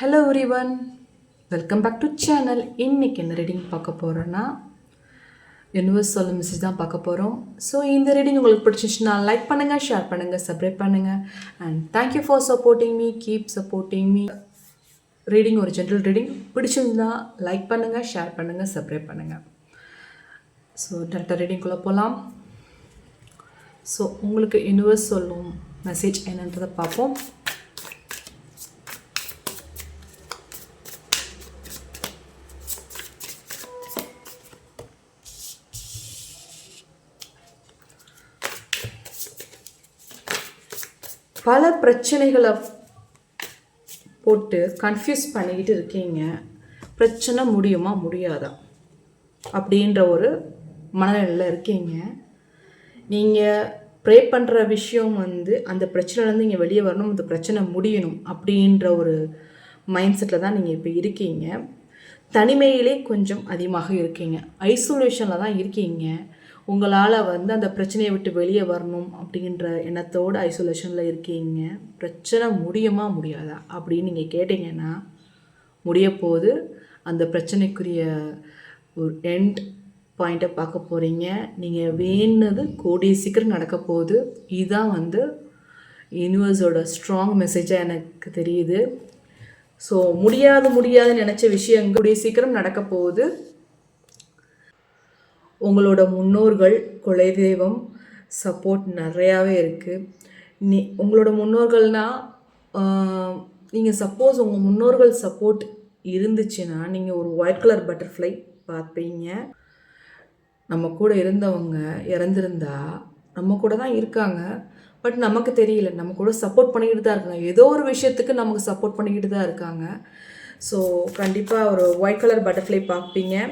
Hello everyone, welcome back to channel. இன்றைக்கி என்ன reading பார்க்க போகிறோன்னா யூனிவர்ஸ் சொல்லும் மெசேஜ் தான் பார்க்க போகிறோம். ஸோ இந்த ரீடிங் உங்களுக்கு பிடிச்சிச்சுன்னா லைக் பண்ணுங்கள், ஷேர் பண்ணுங்கள், சப்ஸ்கிரைப் பண்ணுங்கள். And thank you for supporting me, keep supporting me. Reading ஒரு ஜென்ரல் ரீடிங் பிடிச்சிருந்தா லைக் பண்ணுங்கள், ஷேர் பண்ணுங்கள், சப்ஸ்கிரைப் பண்ணுங்கள். ஸோ டேரக்டாக ரீடிங்குள்ளே போகலாம். ஸோ உங்களுக்கு யூனிவர்ஸ் சொல்லும் மெசேஜ் என்னன்றதை பார்ப்போம். பல பிரச்சனைகளை போட்டு கன்ஃபியூஸ் பண்ணிக்கிட்டு இருக்கீங்க. பிரச்சனை முடியுமா முடியாதா அப்படின்ற ஒரு மனநிலையில் இருக்கீங்க. நீங்கள் ப்ரே பண்ணுற விஷயம் அந்த பிரச்சனைலேருந்து நீங்கள் வெளியே வரணும், அந்த பிரச்சனை முடியணும் அப்படின்ற ஒரு மைண்ட் செட்டில் தான் நீங்கள் இப்போ இருக்கீங்க. தனிமையிலே கொஞ்சம் அதிகமாக இருக்கீங்க, ஐசோலேஷனில் தான் இருக்கீங்க. உங்களால் அந்த பிரச்சனையை விட்டு வெளியே வரணும் அப்படின்ற எண்ணத்தோடு ஐசோலேஷனில் இருக்கீங்க. பிரச்சனை முடியுமா முடியாதா அப்படின்னு நீங்கள் கேட்டிங்கன்னா முடிய போது. அந்த பிரச்சனைக்குரிய ஒரு எண்ட் பாயிண்ட்டை பார்க்க போகிறீங்க. நீங்கள் வேணுனது கூடிய சீக்கிரம் நடக்க போகுது. இதுதான் யூனிவர்ஸோட ஸ்ட்ராங் மெசேஜாக எனக்கு தெரியுது. ஸோ முடியாதுன்னு நினச்ச விஷயம் கூடிய சீக்கிரம் நடக்க போகுது. உங்களோட முன்னோர்கள், குலதெய்வம் சப்போர்ட் நிறையாவே இருக்குது. உங்களோட முன்னோர்கள்னால் நீங்கள் சப்போஸ் உங்கள் முன்னோர்கள் சப்போர்ட் இருந்துச்சுன்னா நீங்கள் ஒரு ஒயிட் கலர் பட்டர்ஃப்ளை பார்ப்பீங்க. நம்ம கூட இருந்தவங்க இறந்துருந்தா நம்ம கூட தான் இருக்காங்க, பட் நமக்கு தெரியல. நம்ம கூட சப்போர்ட் பண்ணிக்கிட்டு தான் இருக்காங்க, ஏதோ ஒரு விஷயத்துக்கு நமக்கு சப்போர்ட் பண்ணிக்கிட்டு தான் இருக்காங்க. ஸோ கண்டிப்பாக ஒரு ஒயிட் கலர் பட்டர்ஃப்ளை பார்ப்பீங்க.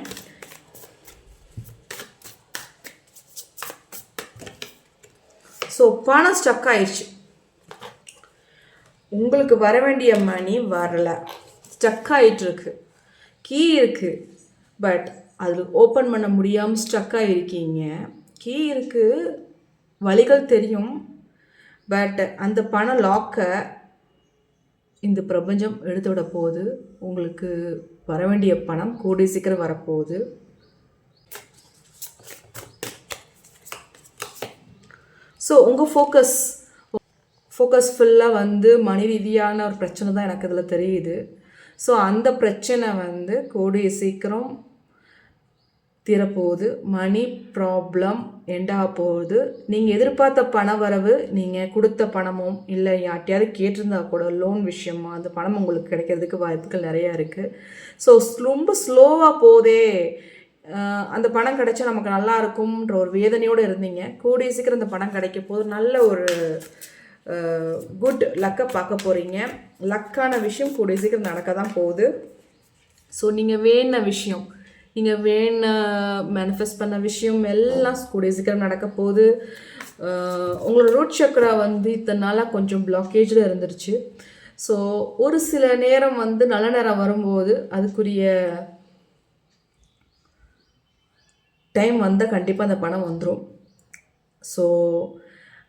ஸோ பணம் ஸ்டக் ஆயிடுச்சு, உங்களுக்கு வர வேண்டிய மணி வரலை, ஸ்டக் ஆகிட்டுருக்கு. கீ இருக்குது, பட் அது ஓப்பன் பண்ண முடியாமல் ஸ்டக் ஆகிருக்கீங்க. கீ இருக்குது, வழிகள் தெரியும், பட் அந்த பண லாக்கை இந்த பிரபஞ்சம் எடுத்து விட போகுது. உங்களுக்கு வர வேண்டிய பணம் கூடிய சீக்கிரம் வரப்போகுது. ஸோ உங்கள் ஃபோக்கஸ் ஃபுல்லாக மணி ரீதியான ஒரு பிரச்சனை தான் எனக்கு இதில் தெரியுது. ஸோ அந்த பிரச்சனை கூடிய சீக்கிரம் தீரப்போகுது. மணி ப்ராப்ளம் எண்டாக போகுது. நீங்கள் எதிர்பார்த்த பண வரவு, நீங்கள் கொடுத்த பணமும் இல்லை யார்ட்டையாவது கேட்டிருந்தா கூட லோன் விஷயமா அந்த பணம் உங்களுக்கு கிடைக்கிறதுக்கு வாய்ப்புகள் நிறையா இருக்குது. ஸோ ரொம்ப ஸ்லோவாக போதே, அந்த பணம் கிடைச்சா நமக்கு நல்லா இருக்கும்ன்ற ஒரு வேதனையோடு இருந்தீங்க. கூடிய சீக்கிரம் அந்த பணம் கிடைக்க போது நல்ல ஒரு குட் லக்கை பார்க்க போகிறீங்க. லக்கான விஷயம் கூடிய சீக்கிரம் நடக்க தான் போகுது. ஸோ நீங்கள் வேண விஷயம், நீங்கள் மேனிஃபெஸ்ட் பண்ண விஷயம் எல்லாம் கூடிய சீக்கிரம் நடக்க போகுது. உங்களோட ரூட் சக்கரா இத்தனை நாளாக கொஞ்சம் பிளாக்கேஜில் இருந்துருச்சு. ஸோ ஒரு சில நேரம் நல்ல நேரம் வரும்போது அதுக்குரிய டைம் கண்டிப்பாக அந்த பணம் வந்துடும். ஸோ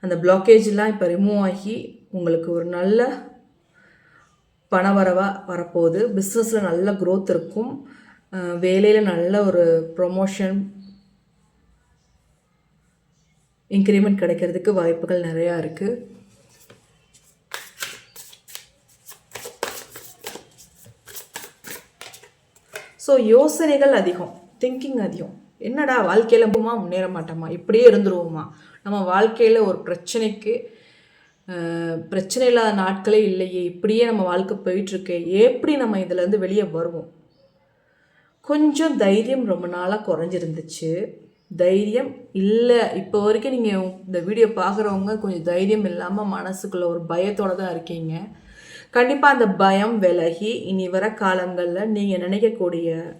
அந்த பிளாக்கேஜெலாம் இப்போ ரிமூவ் ஆகி உங்களுக்கு ஒரு நல்ல பண வரப்போகுது. பிஸ்னஸில் நல்ல க்ரோத் இருக்கும். வேலையில் நல்ல ஒரு ப்ரொமோஷன், இன்க்ரிமெண்ட் கிடைக்கிறதுக்கு வாய்ப்புகள் நிறையா இருக்குது. ஸோ யோசனைகள் அதிகம், திங்கிங் அதிகம். என்னடா வாழ்க்கையில் முன்னேற மாட்டோமா, இப்படியே இருந்துருவோமா, நம்ம வாழ்க்கையில் ஒரு பிரச்சனை இல்லாத நாட்களே இல்லையே, இப்படியே நம்ம வாழ்க்கை போயிட்டுருக்கு, எப்படி நம்ம இதிலேருந்து வெளியே வருவோம்? கொஞ்சம் தைரியம் ரொம்ப நாளாக குறைஞ்சிருந்துச்சு. தைரியம் இல்லை. இப்போ வரைக்கும் நீங்கள் இந்த வீடியோ பார்க்குறவங்க கொஞ்சம் தைரியம் இல்லாமல் மனசுக்குள்ளே ஒரு பயத்தோடு தான் இருக்கீங்க. கண்டிப்பாக அந்த பயம் விலகி இனி வர காலங்களில் நீங்கள் நினைக்கக்கூடிய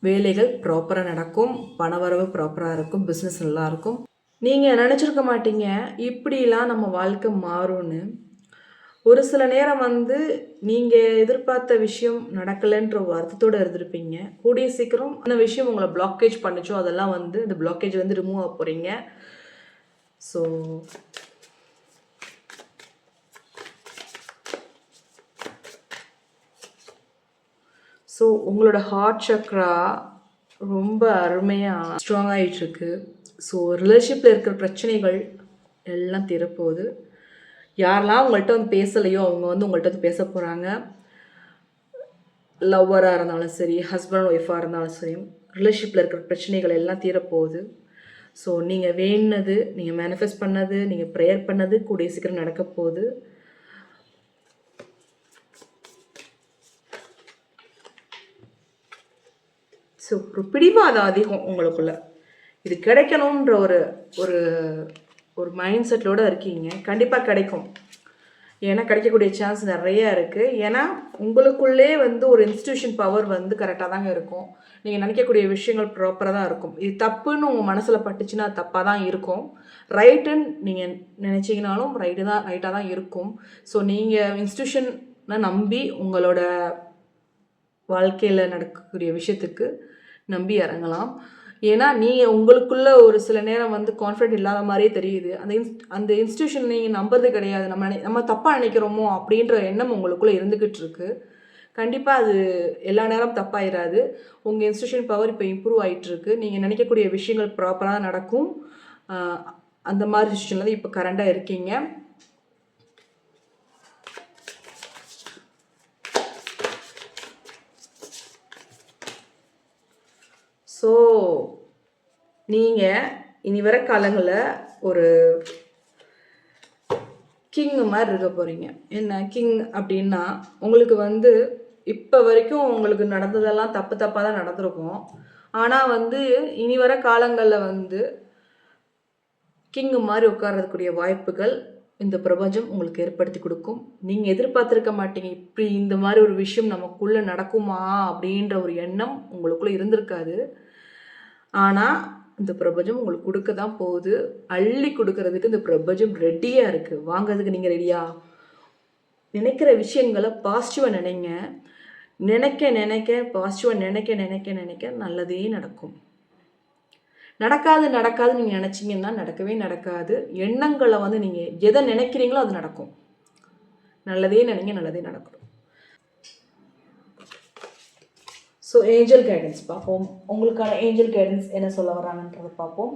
வேலைகள் ப்ராப்பராக நடக்கும், பணவரவு ப்ராப்பராக இருக்கும், பிஸ்னஸ் நல்லாயிருக்கும். நீங்கள் நினச்சிருக்க மாட்டீங்க இப்படிலாம் நம்ம வாழ்க்கை மாறும்னு. ஒரு சில நேரம் நீங்கள் எதிர்பார்த்த விஷயம் நடக்கலைன்ற ஒரு வருத்தத்தோடு இருந்திருப்பீங்க. கூடிய சீக்கிரம் அந்த விஷயம் உங்களை பிளாக்கேஜ் பண்ணிச்சோ அதெல்லாம் இந்த பிளாக்கேஜ் ரிமூவ் ஆக போகிறீங்க. ஸோ ஸோ உங்களோட ஹார்ட் சக்ரா ரொம்ப அருமையாக ஸ்ட்ராங் ஆகிட்டுருக்கு. ஸோ ரிலேஷன்ஷிப்பில் இருக்கிற பிரச்சனைகள் எல்லாம் தீரப்போகுது. யாரெல்லாம் உங்கள்கிட்ட வந்து பேசலையோ அவங்க வந்து உங்கள்கிட்ட வந்து பேச போகிறாங்க. லவ்வராக இருந்தாலும் சரி, ஹஸ்பண்ட் ஒய்ஃபாக இருந்தாலும் சரி, ரிலேஷன்ஷிப்பில் இருக்கிற பிரச்சனைகள் எல்லாம் தீரப்போகுது. ஸோ நீங்கள் வேணுனது, நீங்கள் மேனிஃபெஸ்ட் பண்ணது, நீங்கள் ப்ரேயர் பண்ணது கூடிய சீக்கிரம் நடக்க போகுது. ஸோ ஒரு பிடிவாதம் அதிகம் உங்களுக்குள்ள. இது கிடைக்கணுன்ற ஒரு ஒரு ஒரு மைண்ட் செட்டோடு இருக்கீங்க. கண்டிப்பாக கிடைக்கும். ஏன்னா கிடைக்கக்கூடிய சான்ஸ் நிறையா இருக்குது. ஏன்னா உங்களுக்குள்ளே வந்து ஒரு இன்ஸ்டியூஷன் பவர் வந்து கரெக்டாக தாங்க இருக்கும். நீங்கள் நினைக்கக்கூடிய விஷயங்கள் ப்ராப்பராக தான் இருக்கும். இது தப்புன்னு உங்கள் மனசில் பட்டுச்சுன்னா தப்பாக தான் இருக்கும். ரைட்டுன்னு நீங்கள் நினச்சிங்கனாலும் ரைட்டாக தான் இருக்கும். ஸோ நீங்கள் இன்ஸ்டியூஷனை நம்பி உங்களோட வாழ்க்கையில் நடக்கக்கூடிய விஷயத்துக்கு நம்பி இறங்கலாம். ஏன்னா நீங்கள் உங்களுக்குள்ள ஒரு சில நேரம் வந்து கான்ஃபிடென்ட் இல்லாத மாதிரியே தெரியுது. அந்த இன்ஸ்டியூஷன் நீங்கள் நம்புறது கிடையாது. நம்ம தப்பாக நினைக்கிறோமோ அப்படின்ற எண்ணம் உங்களுக்குள்ளே இருந்துக்கிட்டு இருக்கு. கண்டிப்பாக அது எல்லா நேரம் தப்பாயிராது. உங்கள் இன்ஸ்டியூஷன் பவர் இப்போ இம்ப்ரூவ் ஆகிட்டுருக்கு. நீங்கள் நினைக்கக்கூடிய விஷயங்கள் ப்ராப்பராக நடக்கும். அந்த மாதிரி சிச்சுவேஷனில் தான் இப்போ கரண்டாக இருக்கீங்க. ஸோ நீங்கள் இனி வர காலங்களில் ஒரு கிங் மாதிரி இருக்க போகிறீங்க. என்ன கிங் அப்படின்னா, உங்களுக்கு வந்து இப்போ வரைக்கும் உங்களுக்கு நடந்ததெல்லாம் தப்பாக தான் நடந்திருக்கும். ஆனால் வந்து இனி வர காலங்களில் வந்து கிங் மாதிரி உட்கார்றதுக்குரிய வாய்ப்புகள் இந்த பிரபஞ்சம் உங்களுக்கு ஏற்படுத்தி கொடுக்கும். நீங்கள் எதிர்பார்த்துருக்க மாட்டீங்க, இப்படி இந்த மாதிரி ஒரு விஷயம் நமக்குள்ளே நடக்குமா அப்படின்ற ஒரு எண்ணம் உங்களுக்குள்ளே இருந்திருக்காது. ஆனால் இந்த பிரபஞ்சம் உங்களுக்கு கொடுக்க தான் போகுது. அள்ளி கொடுக்கறதுக்கு இந்த பிரபஞ்சம் ரெடியாக இருக்குது. வாங்கிறதுக்கு நீங்கள் ரெடியா? நினைக்கிற விஷயங்களை பாசிட்டிவாக நினைங்க. நினைக்க பாசிட்டிவாக நினைக்க நல்லதே நடக்கும். நடக்காது நீங்கள் நினச்சிங்கன்னா நடக்கவே நடக்காது. எண்ணங்களை வந்து நீங்கள் எதை நினைக்கிறீங்களோ அது நடக்கும். நல்லதே நினைங்க, நல்லதே நடக்கும். ஸோ ஏஞ்சல் கைடன்ஸ் பார்ப்போம். உங்களுக்கான ஏஞ்சல் கைடன்ஸ் என்ன சொல்ல வராங்கன்றதை பார்ப்போம்.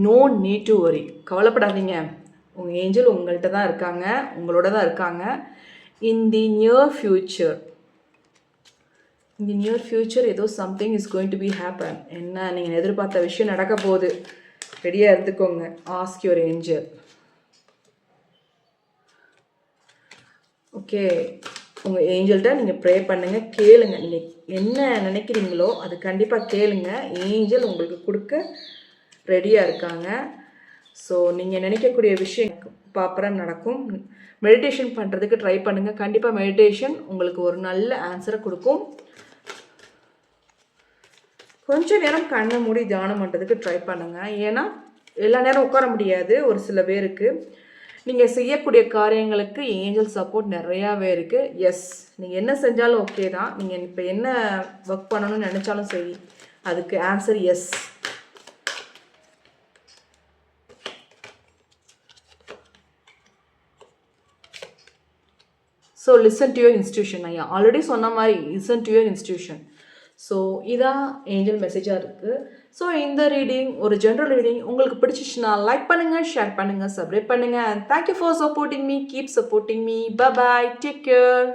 No need to worry. கவலைப்படாதீங்க. உங்கள் ஏஞ்சல் உங்கள்கிட்ட தான் இருக்காங்க, உங்களோட தான் இருக்காங்க. இன் தி நியர் ஃப்யூச்சர் ஏதோ something is going to be happen. என்ன நீங்கள் எதிர்பார்த்த விஷயம் நடக்க போகுது. ரெடியாக எடுத்துக்கோங்க. Ask your angel. ஓகே, உங்கள் ஏஞ்சல்கிட்ட நீங்கள் ப்ரே பண்ணுங்கள், கேளுங்க. நீங்கள் என்ன நினைக்கிறீங்களோ அது கண்டிப்பாக கேளுங்க. ஏஞ்சல் உங்களுக்கு கொடுக்க ரெடியாக இருக்காங்க. ஸோ நீங்கள் நினைக்கக்கூடிய விஷயம் ப்ராப்பராக நடக்கும். மெடிடேஷன் பண்ணுறதுக்கு ட்ரை பண்ணுங்கள். கண்டிப்பாக மெடிடேஷன் உங்களுக்கு ஒரு நல்ல ஆன்சரை கொடுக்கும். கொஞ்சம் நேரம் கண்ணை மூடி தியானம் பண்ணுறதுக்கு ட்ரை பண்ணுங்கள். ஏன்னா எல்லா நேரம் உட்கார முடியாது ஒரு சில பேருக்கு. நீங்கள் செய்யக்கூடிய காரியங்களுக்கு ஏஞ்சல் சப்போர்ட் நிறையாவே இருக்குது. எஸ், நீங்கள் என்ன செஞ்சாலும் ஓகே தான். நீங்கள் இப்போ என்ன ஒர்க் பண்ணணும்னு நினச்சாலும் சரி, அதுக்கு answer yes. So listen to your intuition. ஐயா ஆல்ரெடி சொன்ன மாதிரி listen to your intuition. So இதான் ஏஞ்சல் மெசேஜாக இருக்குது. ஸோ இந்த ரீடிங் ஒரு ஜென்ரல் ரீடிங் உங்களுக்கு பிடிச்சிச்சுன்னா லைக் பண்ணுங்கள், ஷேர் பண்ணுங்கள், சப்ஸ்கிரைப் பண்ணுங்கள். And thank you for supporting me. Keep supporting me. Bye bye. Take care.